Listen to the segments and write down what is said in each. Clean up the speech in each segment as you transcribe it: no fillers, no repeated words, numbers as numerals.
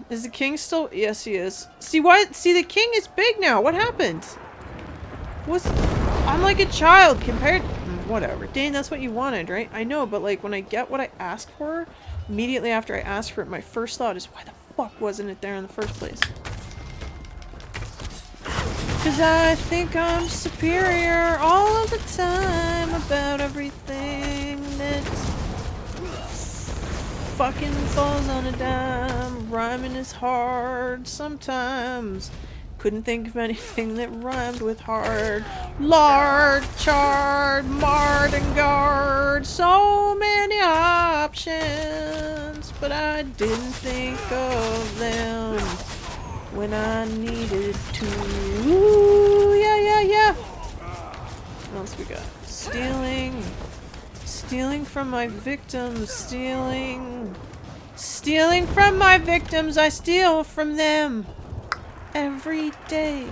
Is the king still? Yes, he is. See what? See, the king is big now. What happened? I'm like a child compared. Whatever. Dane, that's what you wanted, right? I know, but like when I get what I asked for, immediately after I asked for it, my first thought is, why the fuck wasn't it there in the first place? Cause I think I'm superior all of the time about everything that fucking falls on a dime. Rhyming is hard sometimes. Couldn't think of anything that rhymed with hard. Lard, chard, marred, and guard. So many options, but I didn't think of them when I needed to. Ooh, yeah. What else we got? Stealing. Stealing from my victims. Stealing from my victims. I steal from them. Every day.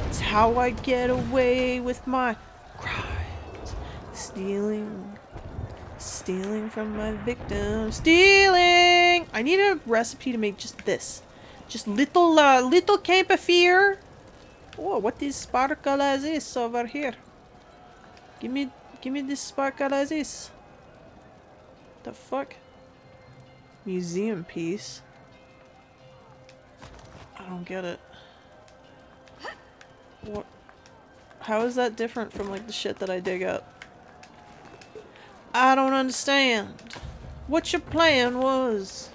It's how I get away with my crimes. Stealing from my victims. Stealing! I need a recipe to make just this. Just little cape of fear. Oh, what is sparkle as this over here? Give me this sparkle as this. The fuck? Museum piece. I don't get it. What? How is that different from like the shit that I dig up? I don't understand. What your plan was?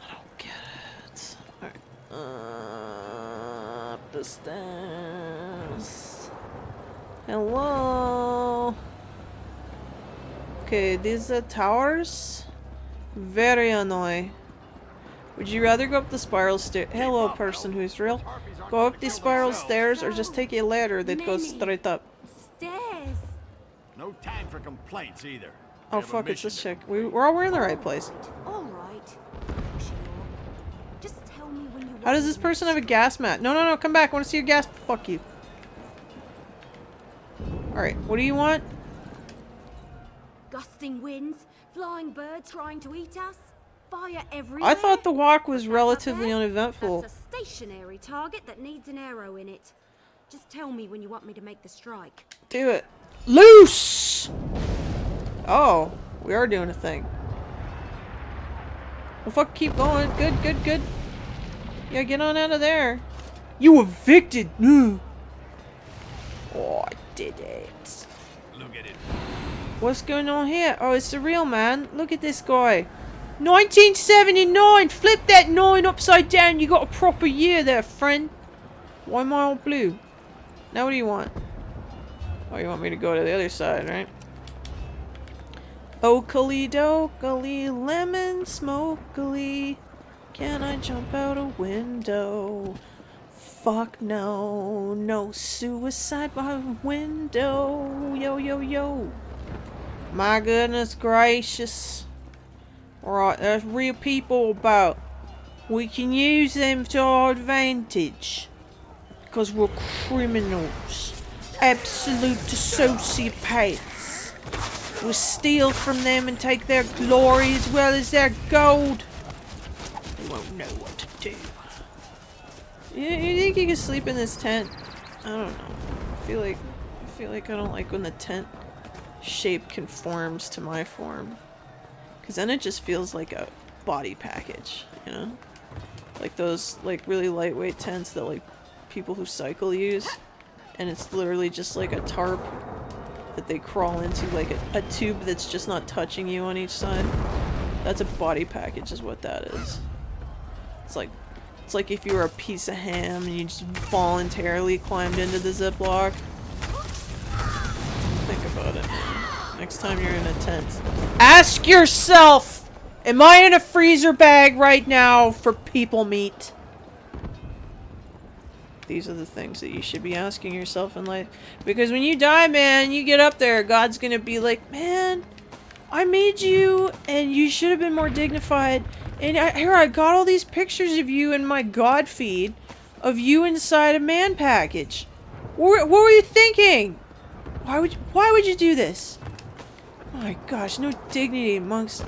I don't get it. Alright. Up the stairs. Hello. Okay, these are towers. Very annoying. Would you rather go up the spiral stairs? Hello, person who's real. Go up these spiral stairs or just take a ladder that goes straight up. Stairs. No time for complaints either. Oh fuck, it's this chick. We're in the right place. All right. Just tell me when you. How does this person have a gas mat? No, come back. I want to see your gas. Fuck you. Alright, what do you want? Gusting winds, flying birds trying to eat us. Fire everywhere. I thought the walk was relatively uneventful. That's a stationary target that needs an arrow in it. Just tell me when you want me to make the strike. Do it. Loose! Oh, we are doing a thing. Well, fuck, keep going. Good. Yeah, get on out of there. You evicted! Oh, I did it. Look at it. What's going on here? Oh, it's the real man. Look at this guy. 1979! Flip that 9 upside down. You got a proper year there, friend. Why am I all blue? Now what do you want? Oh, you want me to go to the other side, right? Oakley dokely, lemon smokely. Can I jump out a window? Fuck no. No suicide by window. Yo. My goodness gracious. Alright, there's real people about. We can use them to our advantage. Because we're criminals. Absolute sociopaths. We steal from them and take their glory as well as their gold. They won't know what to do. You think you can sleep in this tent? I don't know. I feel like I don't like when the tent shape conforms to my form. Because then it just feels like a body package, you know? Like those, like, really lightweight tents that, like, people who cycle use. And it's literally just like a tarp that they crawl into, like a tube that's just not touching you on each side. That's a body package is what that is. It's like if you were a piece of ham and you just voluntarily climbed into the ziplock. Think about it, man. Next time you're in a tent. Ask yourself! Am I in a freezer bag right now for people meat? These are the things that you should be asking yourself in life. Because when you die, man, you get up there, God's gonna be like, man, I made you, and you should have been more dignified. And here, I got all these pictures of you in my God feed, of you inside a man package. What were you thinking? Why would you do this? Oh my gosh, no dignity amongst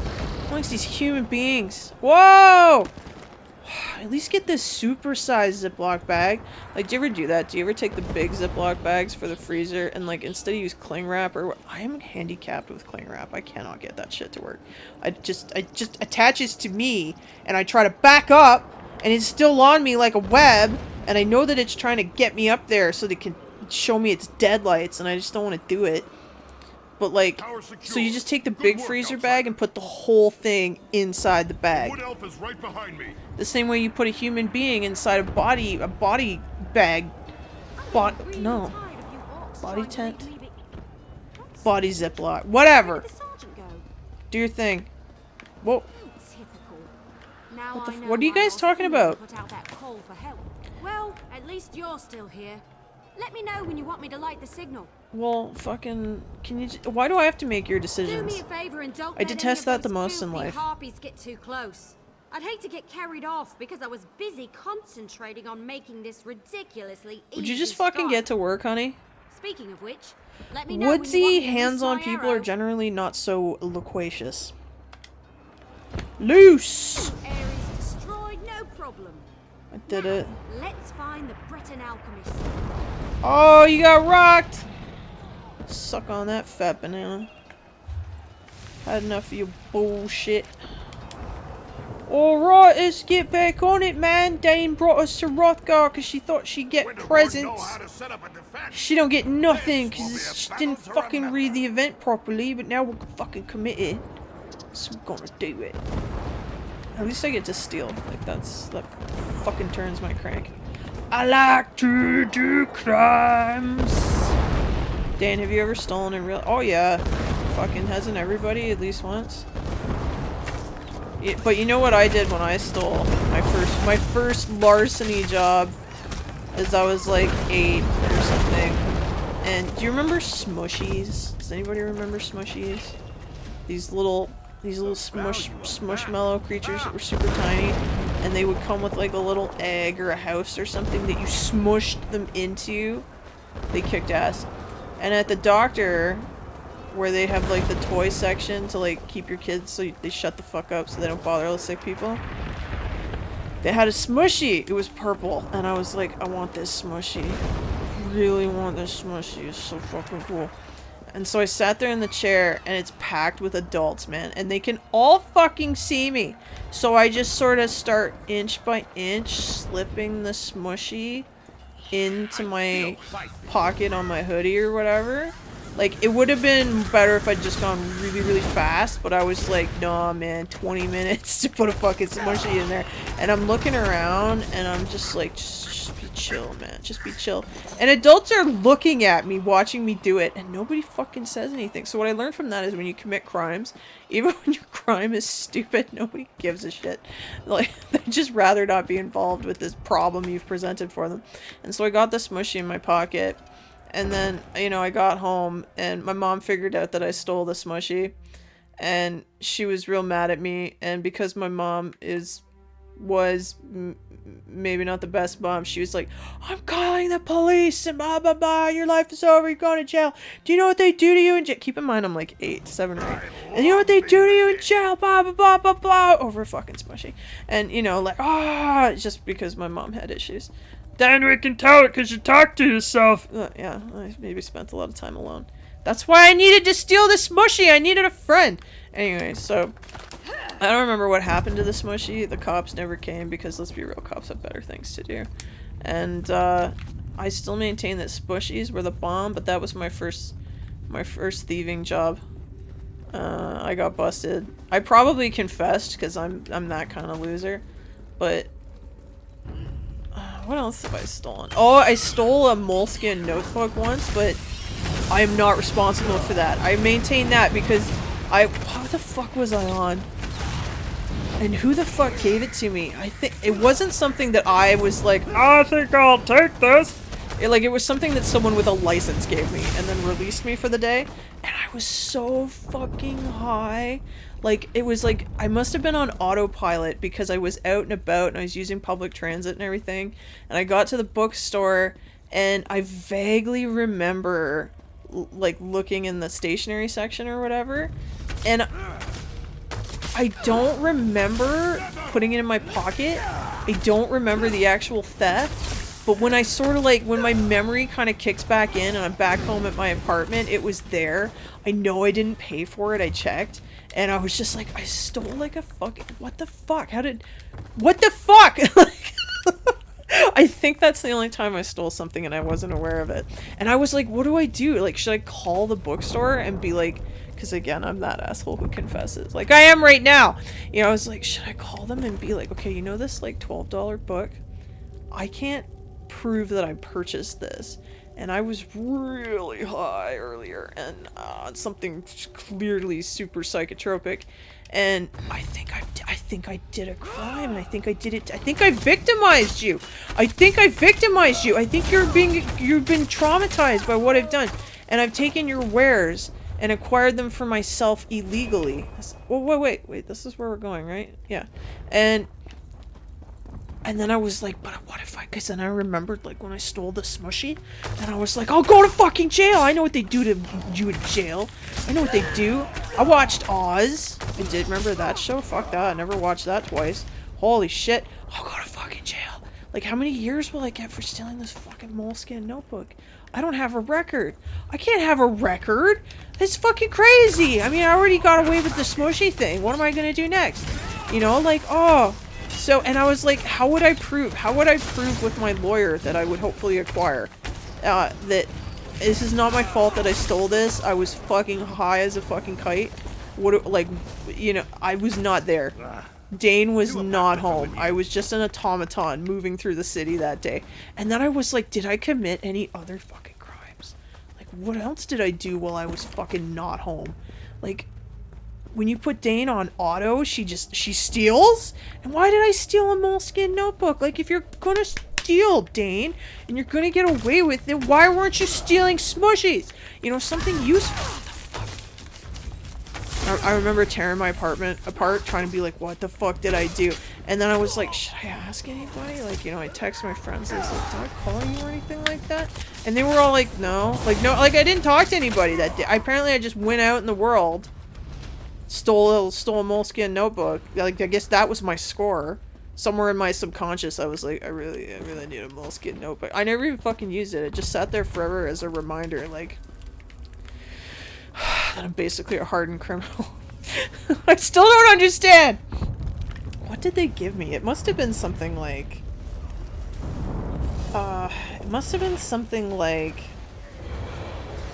these human beings. Whoa! At least get this super-sized Ziploc bag. Like, do you ever do that? Do you ever take the big Ziploc bags for the freezer and, like, instead of use cling wrap or what? I am handicapped with cling wrap. I cannot get that shit to work. It just attaches to me, and I try to back up, and it's still on me like a web, and I know that it's trying to get me up there so they can show me its deadlights, and I just don't want to do it. But, like, so you just take the big freezer bag and put the whole thing inside the bag. Wood elf is right behind me. The same way you put a human being inside a body bag. No. Body tent? Body Ziploc. Whatever. Do your thing. Whoa. What are you guys talking about? Well, at least you're still here. Let me know when you want me to light the signal. Well, fucking, can you? Why do I have to make your decisions? Do me a favor and don't I detest that the most in life. Harpies get too close. I'd hate to get carried off because I was busy concentrating on making this ridiculously easy. Would you just fucking get to work, honey? Speaking of which, let me know when you want Woodsy, me to hands-on use my people arrow. are generally not so loquacious. Loose! Ares destroyed, no problem. I did it. Let's find the Breton alchemist. Oh, you got rocked! Suck on that, fat banana. Had enough of your bullshit. Alright, let's get back on it, man. Dane brought us to Wrothgar because she thought she'd get presents. She don't get nothing because she didn't fucking read the event properly, but now we're fucking committed. So we're gonna do it. At least I get to steal. Like, that fucking turns my crank. I like to do crimes. Dan, have you ever stolen in real? Oh yeah, fucking hasn't everybody at least once? Yeah, but you know what I did when I stole my first larceny job? Is I was like 8 or something. And do you remember Smushies? Does anybody remember Smushies? These little smushmallow creatures that were super tiny, and they would come with like a little egg or a house or something that you smushed them into. They kicked ass. And at the doctor, where they have like the toy section to like keep your kids so they shut the fuck up so they don't bother all the sick people, they had a Smushie. It was purple, and I was like, I want this Smushie. I really want this Smushie. It's so fucking cool. And so I sat there in the chair, and it's packed with adults, man. And they can all fucking see me. So I just sort of start inch by inch slipping the Smushie into my pocket on my hoodie or whatever. Like, it would have been better if I'd just gone really, really fast. But I was like, nah, man, 20 minutes to put a fucking Smushie in there. And I'm looking around, and I'm just like, just be chill, man. Just be chill. And adults are looking at me, watching me do it, and nobody fucking says anything. So what I learned from that is when you commit crimes, even when your crime is stupid, nobody gives a shit. Like, they'd just rather not be involved with this problem you've presented for them. And so I got the Smushie in my pocket, and then, you know, I got home, and my mom figured out that I stole the Smushie, and she was real mad at me, and because my mom was maybe not the best mom, she was like, I'm calling the police and blah blah blah, your life is over, you're going to jail. Do you know what they do to you in jail? Keep in mind I'm like 7 or 8. And you know what they do to you in jail? Blah blah blah blah blah, over fucking Smushie. And you know, like, just because my mom had issues. Then we can tell it because you talk to yourself. Yeah, I maybe spent a lot of time alone. That's why I needed to steal the Smushie. I needed a friend. Anyway, so I don't remember what happened to the Smushie. The cops never came because, let's be real, cops have better things to do. And I still maintain that Smushies were the bomb, but that was my first thieving job. I got busted. I probably confessed because I'm that kind of loser. But what else have I stolen? Oh, I stole a moleskin notebook once, but I am not responsible for that. I maintain that because what the fuck was I on? And who the fuck gave it to me? I think it wasn't something that I was like, I think I'll take this. It was something that someone with a license gave me and then released me for the day. And I was so fucking high. Like, it was like, I must have been on autopilot because I was out and about and I was using public transit and everything. And I got to the bookstore and I vaguely remember, like looking in the stationery section or whatever, and I don't remember putting it in my pocket. I don't remember the actual theft, but when I sort of like, when my memory kind of kicks back in and I'm back home at my apartment, it was there. I know I didn't pay for it, I checked, and I was just like, I stole like a fucking, what the fuck? What the fuck? I think that's the only time I stole something and I wasn't aware of it. And I was like, what do I do? Like, should I call the bookstore and be like, because again, I'm that asshole who confesses. Like, I am right now. You know, I was like, should I call them and be like, okay, you know this, like, $12 book? I can't prove that I purchased this. And I was really high earlier, and something clearly super psychotropic. And I think I did a crime, and I think I did it. I think I victimized you. I think you've been traumatized by what I've done, and I've taken your wares and acquired them for myself illegally. Oh, wait, this is where we're going, right? Yeah. And then I was like, but what if because then I remembered, like, when I stole the Smushy, and I was like, I'll go to fucking jail! I know what they do to you in jail. I know what they do. I watched Oz. I did remember that show. Fuck that. I never watched that twice. Holy shit. I'll go to fucking jail. Like, how many years will I get for stealing this fucking moleskin notebook? I don't have a record. I can't have a record. That's fucking crazy. I mean, I already got away with the Smushy thing. What am I gonna do next? You know, like, oh... So, and I was like, how would I prove with my lawyer that I would hopefully acquire, that this is not my fault that I stole this, I was fucking high as a fucking kite, like, you know, I was not there. Dane was not home. I was just an automaton moving through the city that day. And then I was like, did I commit any other fucking crimes? Like, what else did I do while I was fucking not home? Like... When you put Dane on auto, she steals? And why did I steal a moleskin notebook? Like, if you're gonna steal, Dane, and you're gonna get away with it, why weren't you stealing Smushies? You know, something useful. What the fuck? I remember tearing my apartment apart, trying to be like, what the fuck did I do? And then I was like, should I ask anybody? Like, you know, I text my friends, I was like, did I call you or anything like that? And they were all like, no. Like, no, like, I didn't talk to anybody that day. Apparently, I just went out in the world... Stole a moleskin notebook. Like, I guess that was my score. Somewhere in my subconscious, I was like, I really need a moleskin notebook. I never even fucking used it. It just sat there forever as a reminder, like, that I'm basically a hardened criminal. I still don't understand! What did they give me? It must have been something like... what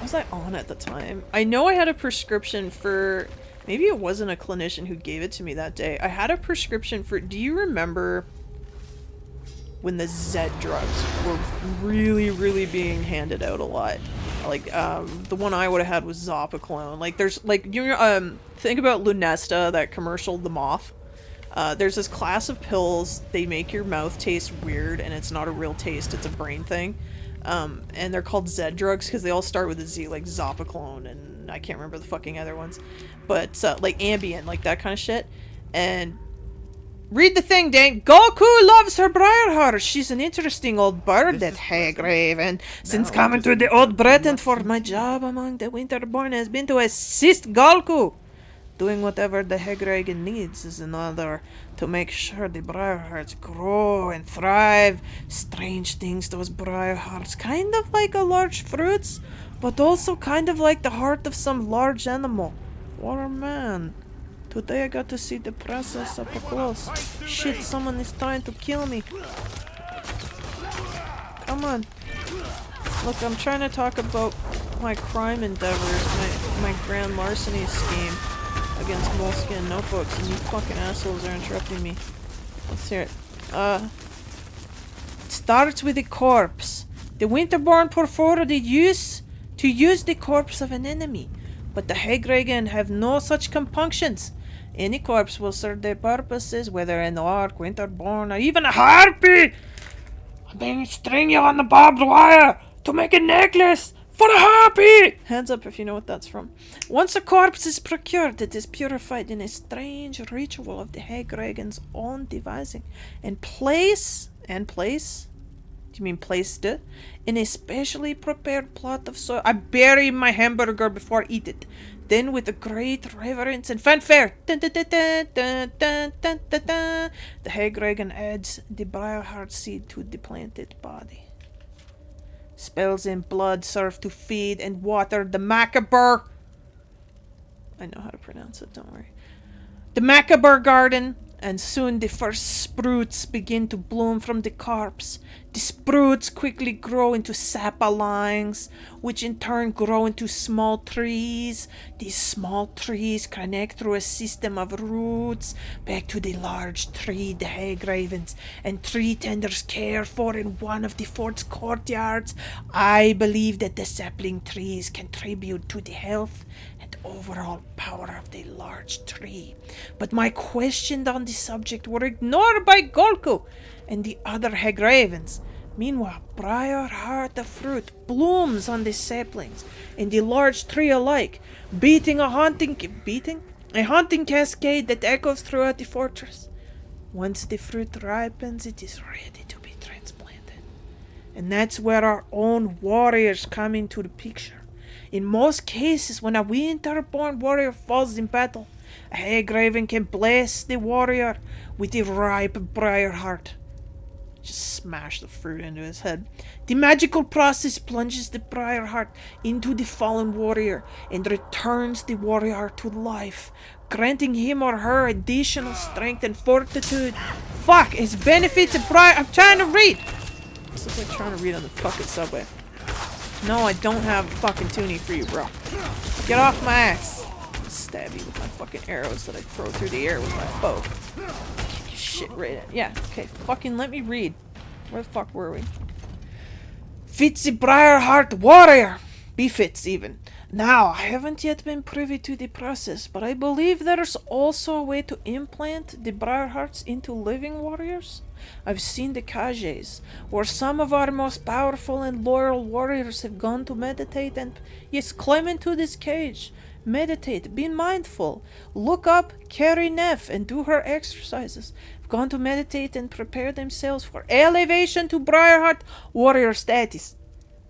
was I on at the time? I know I had a prescription for... Maybe it wasn't a clinician who gave it to me that day. I had a prescription for... Do you remember when the Z drugs were really being handed out a lot? Like, the one I would have had was Zopiclone. Like, there's, like, you think about Lunesta, that commercial, The Moth. There's this class of pills, they make your mouth taste weird, and it's not a real taste, it's a brain thing. And they're called Z drugs because they all start with a Z, like Zopiclone, and I can't remember the fucking other ones. But, like Ambien, like that kind of shit. And read the thing, Dane. Goku loves her Briarheart. She's an interesting old bird, that Hagrave. And since coming to the old Breton for my job among the Winterborn has been to assist Goku. Doing whatever the Hagraven needs is in order to make sure the Briarhearts grow and thrive. Strange things, those Briarhearts. Kind of like a large fruits, but also kind of like the heart of some large animal. What a man. Today I got to see the process up close. Shit, someone is trying to kill me. Come on. Look, I'm trying to talk about my crime endeavors, my grand larceny scheme against moleskin notebooks, and you fucking assholes are interrupting me. Let's hear it. It starts with a corpse. The Winterborn prefer to use the corpse of an enemy, but the Hagraven have no such compunctions. Any corpse will serve their purposes, whether an orc, Winterborn, or even a harpy. I'm going to string you on the barbed wire to make a necklace for a harpy! Hands up if you know what that's from. Once a corpse is procured, it is purified in a strange ritual of the Hagraven's own devising, and place Do you mean placed it? In a specially prepared plot of soil. I bury my hamburger before I eat it. Then with a great reverence and fanfare, dun, dun, dun, dun, dun, dun, dun, dun, dun, the Hagdragon adds the Briarheart seed to the planted body. Spells and blood serve to feed and water the macabre. I know how to pronounce it, don't worry. The macabre garden, and soon the first sprouts begin to bloom from the corpse. The sprouts quickly grow into sapalings, which in turn grow into small trees. These small trees connect through a system of roots back to the large tree the Hagravens and tree tenders care for in one of the fort's courtyards. I believe that the sapling trees contribute to the health and overall power of the large tree. But my questions on the subject were ignored by Golko and the other Hagravens. Meanwhile, Briarheart the fruit blooms on the saplings and the large tree alike, beating a haunting cascade that echoes throughout the fortress. Once the fruit ripens, it is ready to be transplanted. And that's where our own warriors come into the picture. In most cases, when a winter-born warrior falls in battle, a Hagraven can bless the warrior with the ripe Briarheart. Just smash the fruit into his head. The magical process plunges the Briarheart into the fallen warrior and returns the warrior to life, granting him or her additional strength and fortitude. Fuck, it's benefits of Briar. I'm trying to read. This looks like trying to read on the fucking subway. No, I don't have a fucking toonie for you, bro. Get off my ass. I'll stab you with my fucking arrows that I throw through the air with my bow. Kick your shit right at. Yeah, okay, fucking let me read. Where the fuck were we? Fitzy Briarheart warrior! Befits even. Now, I haven't yet been privy to the process, but I believe there's also a way to implant the Briarhearts into living warriors. I've seen the Kajes, where some of our most powerful and loyal warriors have gone to meditate and, yes, climb into this cage. Meditate, be mindful, look up Carrie Neff and do her exercises. Have gone to meditate and prepare themselves for elevation to Briarheart warrior status.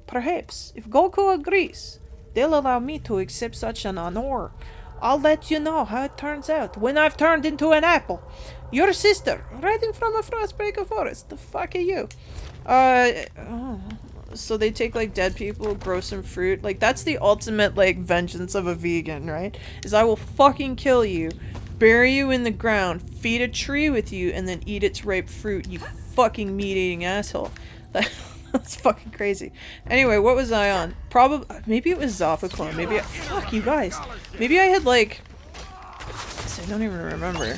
Perhaps, if Goku agrees, they'll allow me to accept such an honor. I'll let you know how it turns out when I've turned into an apple. Your sister, riding from a frostbreaker forest. The fuck are you? So they take like dead people, grow some fruit. Like that's the ultimate like vengeance of a vegan, right? Is I will fucking kill you, bury you in the ground, feed a tree with you, and then eat its ripe fruit, you fucking meat-eating asshole. That's fucking crazy. Anyway, what was I on? Probably, maybe it was Zopiclone. Maybe fuck you guys. Maybe I had like, I don't even remember.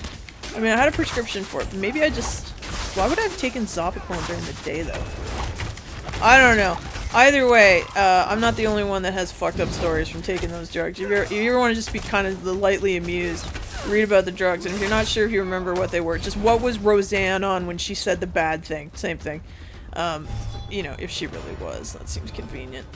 I mean, I had a prescription for it, but maybe I just, why would I have taken Zopiclone during the day though? I don't know. Either way, I'm not the only one that has fucked up stories from taking those drugs. If you ever want to just be kind of lightly amused, read about the drugs, and if you're not sure if you remember what they were, just what was Roseanne on when she said the bad thing? Same thing. You know, if she really was. That seems convenient.